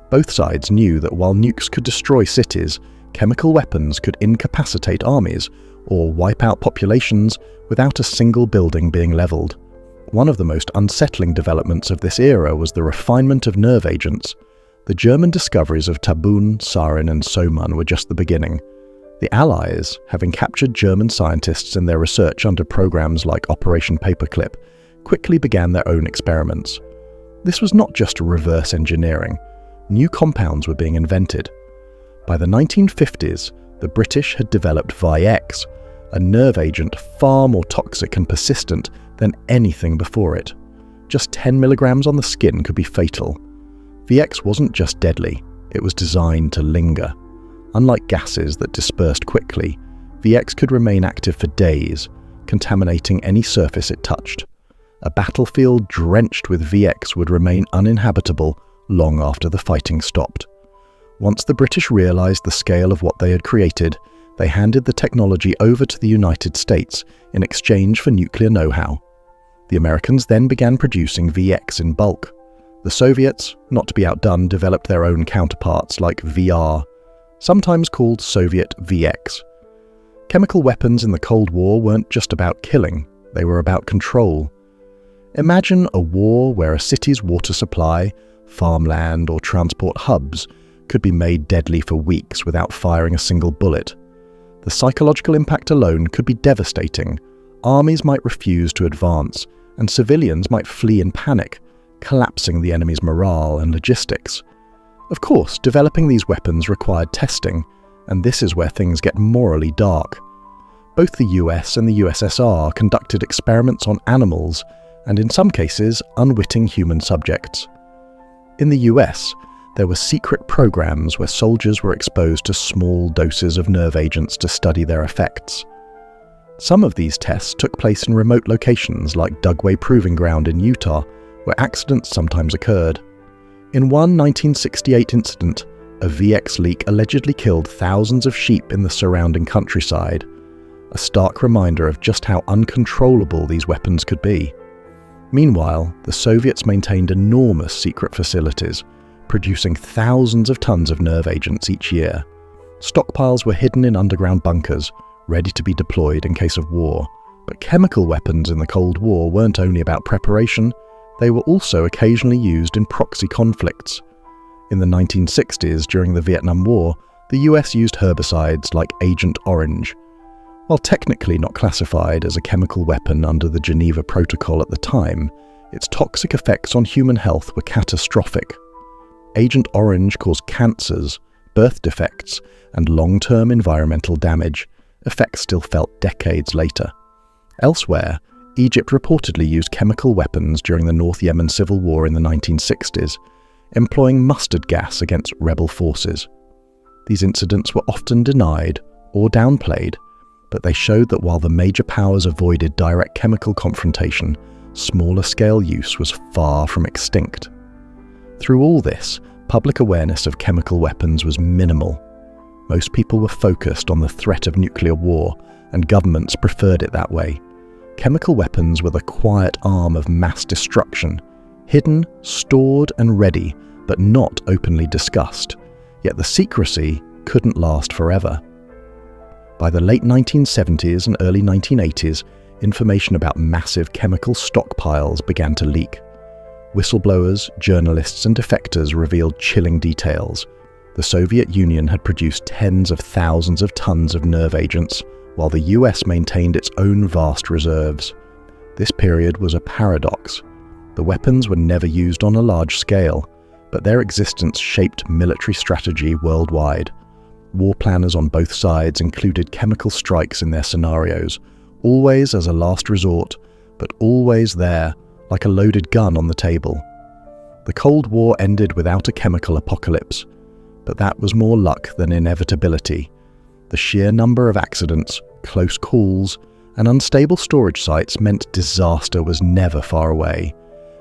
Both sides knew that while nukes could destroy cities, chemical weapons could incapacitate armies or wipe out populations without a single building being leveled. One of the most unsettling developments of this era was the refinement of nerve agents. The German discoveries of tabun, sarin, and soman were just the beginning. The Allies, having captured German scientists in their research under programs like Operation Paperclip, quickly began their own experiments. This was not just reverse engineering. New compounds were being invented. By the 1950s, the British had developed VX, a nerve agent far more toxic and persistent than anything before it. Just 10 milligrams on the skin could be fatal. VX wasn't just deadly, it was designed to linger. Unlike gases that dispersed quickly, VX could remain active for days, contaminating any surface it touched. A battlefield drenched with VX would remain uninhabitable long after the fighting stopped. Once the British realized the scale of what they had created, they handed the technology over to the United States in exchange for nuclear know-how. The Americans then began producing VX in bulk. The Soviets, not to be outdone, developed their own counterparts like VR, sometimes called Soviet VX. Chemical weapons in the Cold War weren't just about killing, they were about control. Imagine a war where a city's water supply, farmland, or transport hubs could be made deadly for weeks without firing a single bullet. The psychological impact alone could be devastating. Armies might refuse to advance, and civilians might flee in panic, collapsing the enemy's morale and logistics. Of course, developing these weapons required testing, and this is where things get morally dark. Both the US and the USSR conducted experiments on animals, and in some cases, unwitting human subjects. In the US, there were secret programs where soldiers were exposed to small doses of nerve agents to study their effects. Some of these tests took place in remote locations like Dugway Proving Ground in Utah, where accidents sometimes occurred. In one 1968 incident, a VX leak allegedly killed thousands of sheep in the surrounding countryside, a stark reminder of just how uncontrollable these weapons could be. Meanwhile, the Soviets maintained enormous secret facilities, producing thousands of tons of nerve agents each year. Stockpiles were hidden in underground bunkers, ready to be deployed in case of war. But chemical weapons in the Cold War weren't only about preparation, they were also occasionally used in proxy conflicts. In the 1960s, during the Vietnam War, the US used herbicides like Agent Orange. While technically not classified as a chemical weapon under the Geneva Protocol at the time, its toxic effects on human health were catastrophic. Agent Orange caused cancers, birth defects, and long-term environmental damage, effects still felt decades later. Elsewhere, Egypt reportedly used chemical weapons during the North Yemen civil war in the 1960s. employing mustard gas against rebel forces. These incidents were often denied or downplayed, but they showed that while the major powers avoided direct chemical confrontation, smaller-scale use was far from extinct. Through all this, public awareness of chemical weapons was minimal. Most people were focused on the threat of nuclear war, and governments preferred it that way. Chemical weapons were the quiet arm of mass destruction, hidden, stored and ready, but not openly discussed. Yet the secrecy couldn't last forever. By the late 1970s and early 1980s, information about massive chemical stockpiles began to leak. Whistleblowers, journalists and defectors revealed chilling details. The Soviet Union had produced tens of thousands of tons of nerve agents, while the US maintained its own vast reserves. This period was a paradox. The weapons were never used on a large scale, but their existence shaped military strategy worldwide. War planners on both sides included chemical strikes in their scenarios, always as a last resort, but always there, like a loaded gun on the table. The Cold War ended without a chemical apocalypse, but that was more luck than inevitability. The sheer number of accidents, close calls, and unstable storage sites meant disaster was never far away.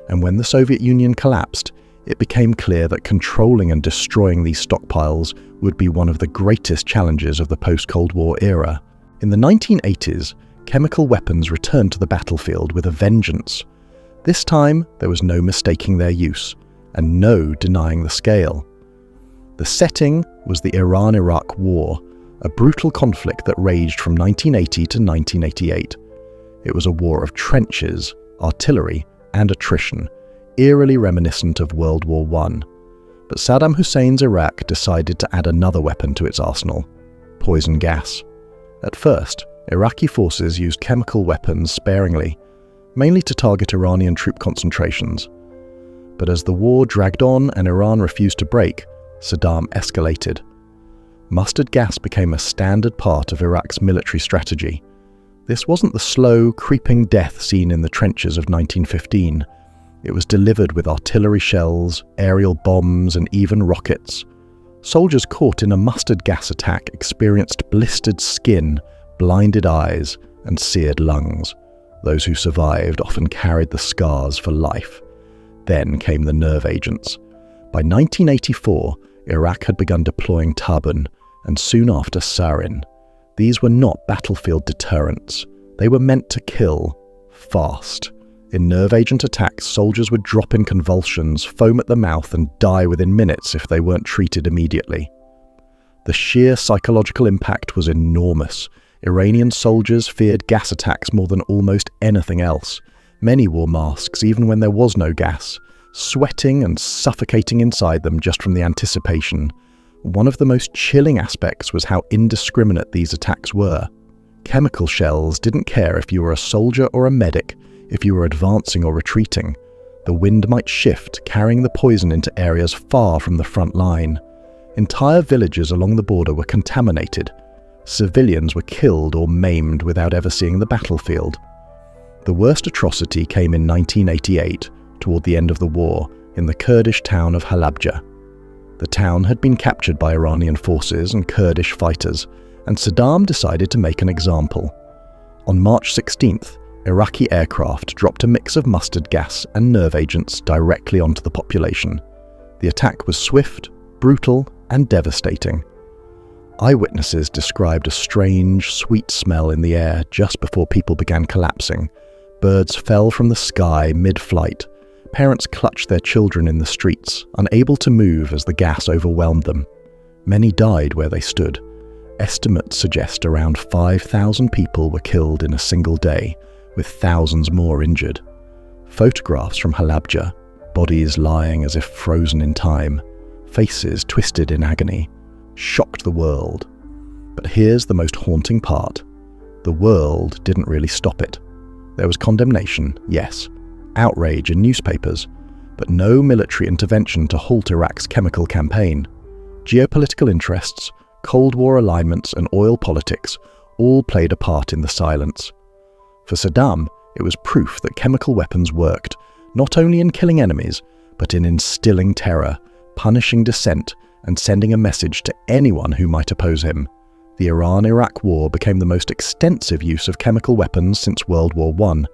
And when the Soviet Union collapsed, it became clear that controlling and destroying these stockpiles would be one of the greatest challenges of the post-Cold War era. In the 1980s, chemical weapons returned to the battlefield with a vengeance. This time, there was no mistaking their use, and no denying the scale. The setting was the Iran-Iraq War, a brutal conflict that raged from 1980 to 1988. It was a war of trenches, artillery, and attrition, eerily reminiscent of World War I. But Saddam Hussein's Iraq decided to add another weapon to its arsenal: poison gas. At first, Iraqi forces used chemical weapons sparingly, mainly to target Iranian troop concentrations. But as the war dragged on and Iran refused to break, Saddam escalated. Mustard gas became a standard part of Iraq's military strategy. This wasn't the slow, creeping death seen in the trenches of 1915. It was delivered with artillery shells, aerial bombs, and even rockets. Soldiers caught in a mustard gas attack experienced blistered skin, blinded eyes, and seared lungs. Those who survived often carried the scars for life. Then came the nerve agents. By 1984, Iraq had begun deploying Tabun, and soon after sarin. These were not battlefield deterrents. They were meant to kill fast. In nerve agent attacks, soldiers would drop in convulsions, foam at the mouth, and die within minutes if they weren't treated immediately. The sheer psychological impact was enormous. Iranian soldiers feared gas attacks more than almost anything else. Many wore masks even when there was no gas, sweating and suffocating inside them just from the anticipation. One of the most chilling aspects was how indiscriminate these attacks were. Chemical shells didn't care if you were a soldier or a medic, if you were advancing or retreating. The wind might shift, carrying the poison into areas far from the front line. Entire villages along the border were contaminated. Civilians were killed or maimed without ever seeing the battlefield. The worst atrocity came in 1988, toward the end of the war, in the Kurdish town of Halabja. The town had been captured by Iranian forces and Kurdish fighters, and Saddam decided to make an example. On March 16th, Iraqi aircraft dropped a mix of mustard gas and nerve agents directly onto the population. The attack was swift, brutal, and devastating. Eyewitnesses described a strange, sweet smell in the air just before people began collapsing. Birds fell from the sky mid-flight. Parents clutched their children in the streets, unable to move as the gas overwhelmed them. Many died where they stood. Estimates suggest around 5,000 people were killed in a single day, with thousands more injured. Photographs from Halabja, bodies lying as if frozen in time, faces twisted in agony, shocked the world. But here's the most haunting part. The world didn't really stop it. There was condemnation, yes, outrage in newspapers, but no military intervention to halt Iraq's chemical campaign. Geopolitical interests, Cold War alignments, and oil politics all played a part in the silence. For Saddam, it was proof that chemical weapons worked, not only in killing enemies, but in instilling terror, punishing dissent, and sending a message to anyone who might oppose him. The Iran-Iraq War became the most extensive use of chemical weapons since World War I,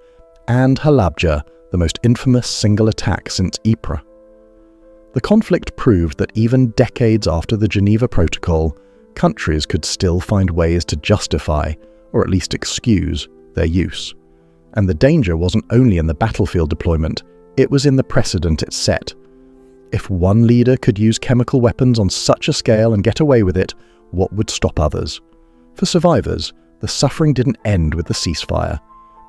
and Halabja the most infamous single attack since Ypres. The conflict proved that even decades after the Geneva Protocol, countries could still find ways to justify, or at least excuse, their use. And the danger wasn't only in the battlefield deployment, it was in the precedent it set. If one leader could use chemical weapons on such a scale and get away with it, what would stop others? For survivors, the suffering didn't end with the ceasefire.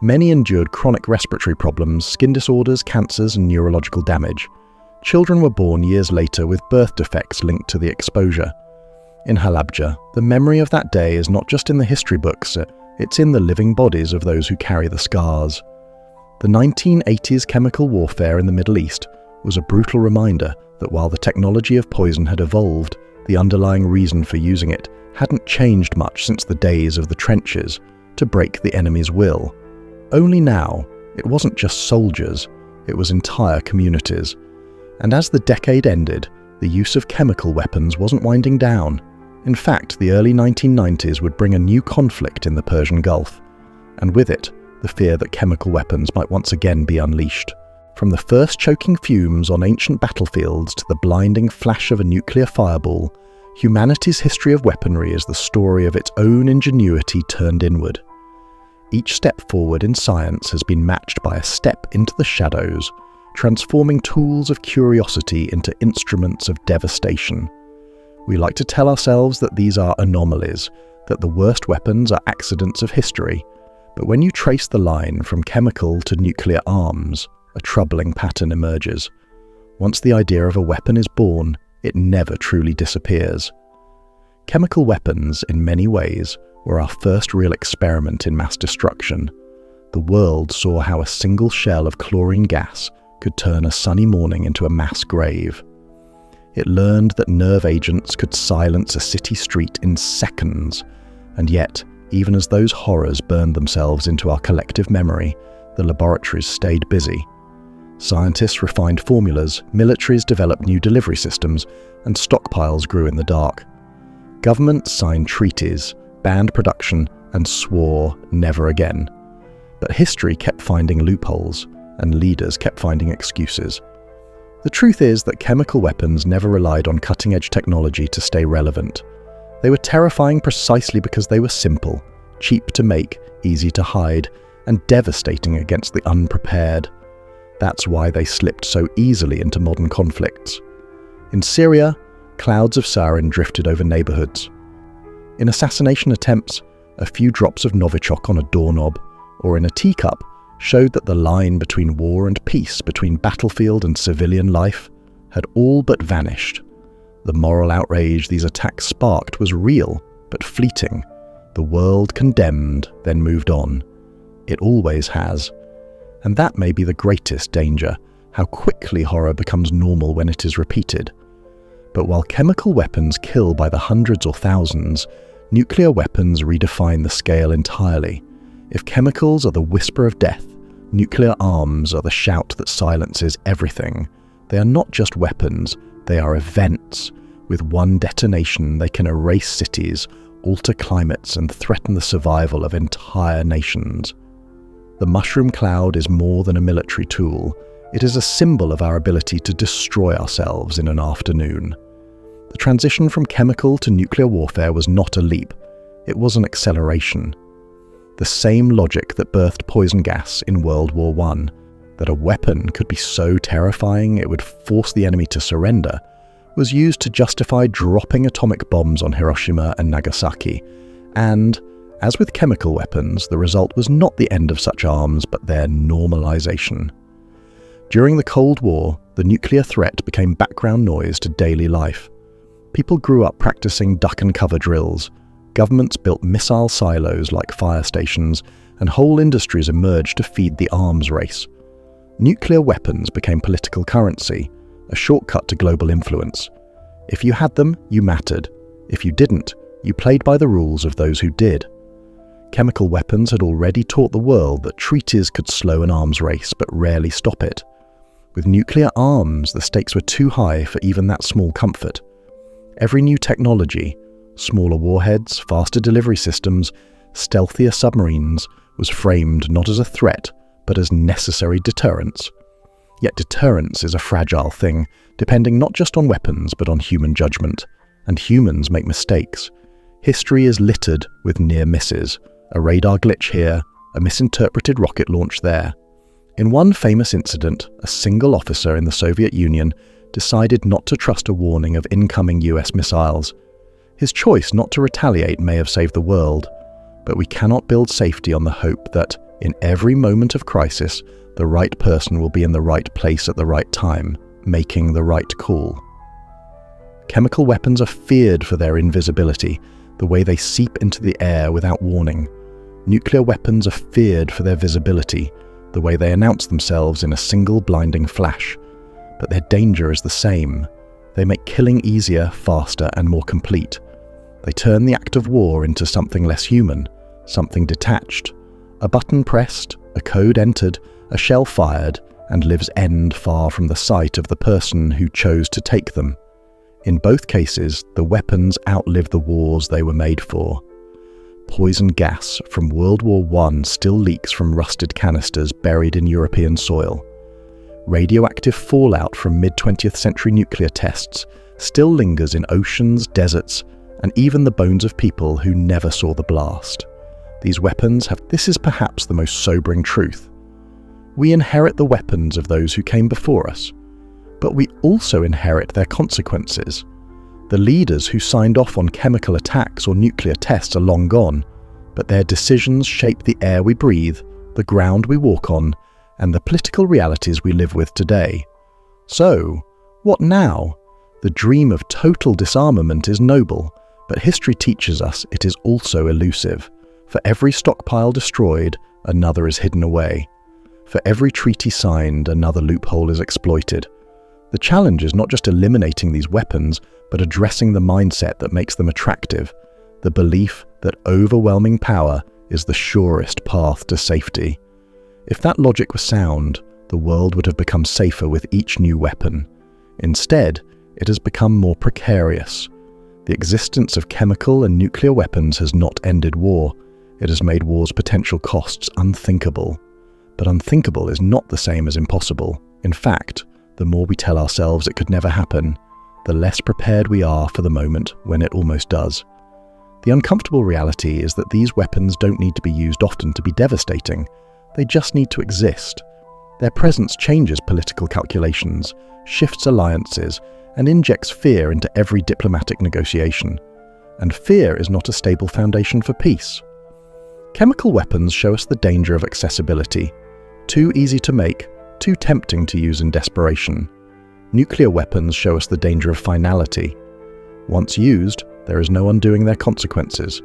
Many endured chronic respiratory problems, skin disorders, cancers, and neurological damage. Children were born years later with birth defects linked to the exposure. In Halabja, the memory of that day is not just in the history books, it's in the living bodies of those who carry the scars. The 1980s chemical warfare in the Middle East was a brutal reminder that while the technology of poison had evolved, the underlying reason for using it hadn't changed much since the days of the trenches, to break the enemy's will. Only now, it wasn't just soldiers, it was entire communities. And as the decade ended, the use of chemical weapons wasn't winding down. In fact, the early 1990s would bring a new conflict in the Persian Gulf, and with it, the fear that chemical weapons might once again be unleashed. From the first choking fumes on ancient battlefields to the blinding flash of a nuclear fireball, humanity's history of weaponry is the story of its own ingenuity turned inward. Each step forward in science has been matched by a step into the shadows, transforming tools of curiosity into instruments of devastation. We like to tell ourselves that these are anomalies, that the worst weapons are accidents of history, but when you trace the line from chemical to nuclear arms, a troubling pattern emerges. Once the idea of a weapon is born, it never truly disappears. Chemical weapons, in many ways, were our first real experiment in mass destruction. The world saw how a single shell of chlorine gas could turn a sunny morning into a mass grave. It learned that nerve agents could silence a city street in seconds, and yet, even as those horrors burned themselves into our collective memory, the laboratories stayed busy. Scientists refined formulas, militaries developed new delivery systems, and stockpiles grew in the dark. Governments signed treaties, banned production, and swore never again. But history kept finding loopholes, and leaders kept finding excuses. The truth is that chemical weapons never relied on cutting-edge technology to stay relevant. They were terrifying precisely because they were simple, cheap to make, easy to hide, and devastating against the unprepared. That's why they slipped so easily into modern conflicts. In Syria, clouds of sarin drifted over neighborhoods. In assassination attempts, a few drops of Novichok on a doorknob, or in a teacup, showed that the line between war and peace, between battlefield and civilian life, had all but vanished. The moral outrage these attacks sparked was real, but fleeting. The world condemned, then moved on. It always has. And that may be the greatest danger, how quickly horror becomes normal when it is repeated. But while chemical weapons kill by the hundreds or thousands, nuclear weapons redefine the scale entirely. If chemicals are the whisper of death, nuclear arms are the shout that silences everything. They are not just weapons, they are events. With one detonation, they can erase cities, alter climates, and threaten the survival of entire nations. The mushroom cloud is more than a military tool. It is a symbol of our ability to destroy ourselves in an afternoon. The transition from chemical to nuclear warfare was not a leap. It was an acceleration. The same logic that birthed poison gas in World War I, that a weapon could be so terrifying it would force the enemy to surrender, was used to justify dropping atomic bombs on Hiroshima and Nagasaki. And, as with chemical weapons, the result was not the end of such arms, but their normalization. During the Cold War, the nuclear threat became background noise to daily life. People grew up practicing duck and cover drills. Governments built missile silos like fire stations, and whole industries emerged to feed the arms race. Nuclear weapons became political currency, a shortcut to global influence. If you had them, you mattered. If you didn't, you played by the rules of those who did. Chemical weapons had already taught the world that treaties could slow an arms race but rarely stop it. With nuclear arms, the stakes were too high for even that small comfort. Every new technology, smaller warheads, faster delivery systems, stealthier submarines, was framed not as a threat, but as necessary deterrence. Yet deterrence is a fragile thing, depending not just on weapons, but on human judgment. And humans make mistakes. History is littered with near misses, a radar glitch here, a misinterpreted rocket launch there. In one famous incident, a single officer in the Soviet Union decided not to trust a warning of incoming US missiles. His choice not to retaliate may have saved the world, but we cannot build safety on the hope that, in every moment of crisis, the right person will be in the right place at the right time, making the right call. Chemical weapons are feared for their invisibility, the way they seep into the air without warning. Nuclear weapons are feared for their visibility, the way they announce themselves in a single blinding flash. But their danger is the same. They make killing easier, faster, and more complete. They turn the act of war into something less human, something detached. A button pressed, a code entered, a shell fired, and lives end far from the sight of the person who chose to take them. In both cases, the weapons outlive the wars they were made for. Poison gas from World War I still leaks from rusted canisters buried in European soil. Radioactive fallout from mid-20th century nuclear tests still lingers in oceans, deserts, and even the bones of people who never saw the blast. These weapons have... This is perhaps the most sobering truth. We inherit the weapons of those who came before us, but we also inherit their consequences. The leaders who signed off on chemical attacks or nuclear tests are long gone, but their decisions shape the air we breathe, the ground we walk on, and the political realities we live with today. So, what now? The dream of total disarmament is noble, but history teaches us it is also elusive. For every stockpile destroyed, another is hidden away. For every treaty signed, another loophole is exploited. The challenge is not just eliminating these weapons, but addressing the mindset that makes them attractive, the belief that overwhelming power is the surest path to safety. If that logic was sound, the world would have become safer with each new weapon. Instead, it has become more precarious. The existence of chemical and nuclear weapons has not ended war. It has made war's potential costs unthinkable. But unthinkable is not the same as impossible. In fact, the more we tell ourselves it could never happen, the less prepared we are for the moment when it almost does. The uncomfortable reality is that these weapons don't need to be used often to be devastating. They just need to exist. Their presence changes political calculations, shifts alliances, and injects fear into every diplomatic negotiation. And fear is not a stable foundation for peace. Chemical weapons show us the danger of accessibility. Too easy to make, too tempting to use in desperation. Nuclear weapons show us the danger of finality. Once used, there is no undoing their consequences.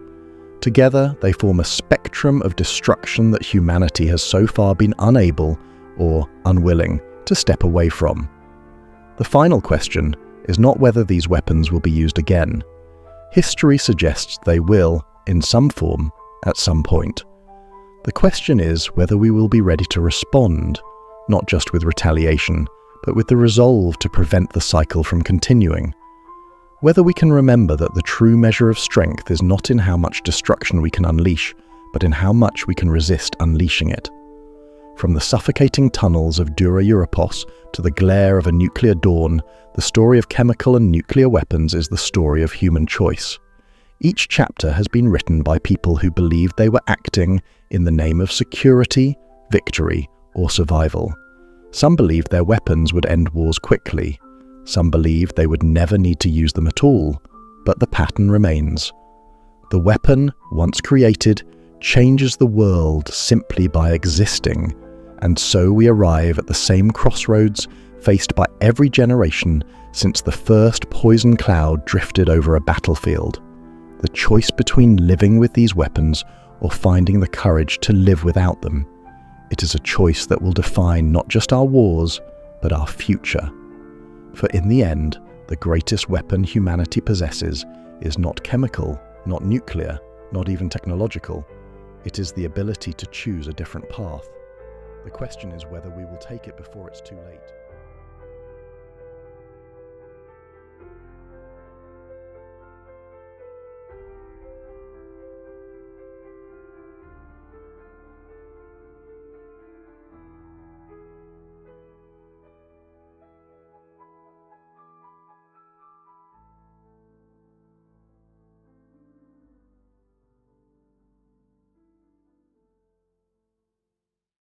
Together, they form a spectrum of destruction that humanity has so far been unable, or unwilling, to step away from. The final question is not whether these weapons will be used again. History suggests they will, in some form, at some point. The question is whether we will be ready to respond, not just with retaliation, but with the resolve to prevent the cycle from continuing. Whether we can remember that the true measure of strength is not in how much destruction we can unleash, but in how much we can resist unleashing it. From the suffocating tunnels of Dura Europos to the glare of a nuclear dawn, the story of chemical and nuclear weapons is the story of human choice. Each chapter has been written by people who believed they were acting in the name of security, victory, or survival. Some believed their weapons would end wars quickly. Some believed they would never need to use them at all, but the pattern remains. The weapon, once created, changes the world simply by existing, and so we arrive at the same crossroads faced by every generation since the first poison cloud drifted over a battlefield. The choice between living with these weapons or finding the courage to live without them. It is a choice that will define not just our wars, but our future. For in the end, the greatest weapon humanity possesses is not chemical, not nuclear, not even technological. It is the ability to choose a different path. The question is whether we will take it before it's too late.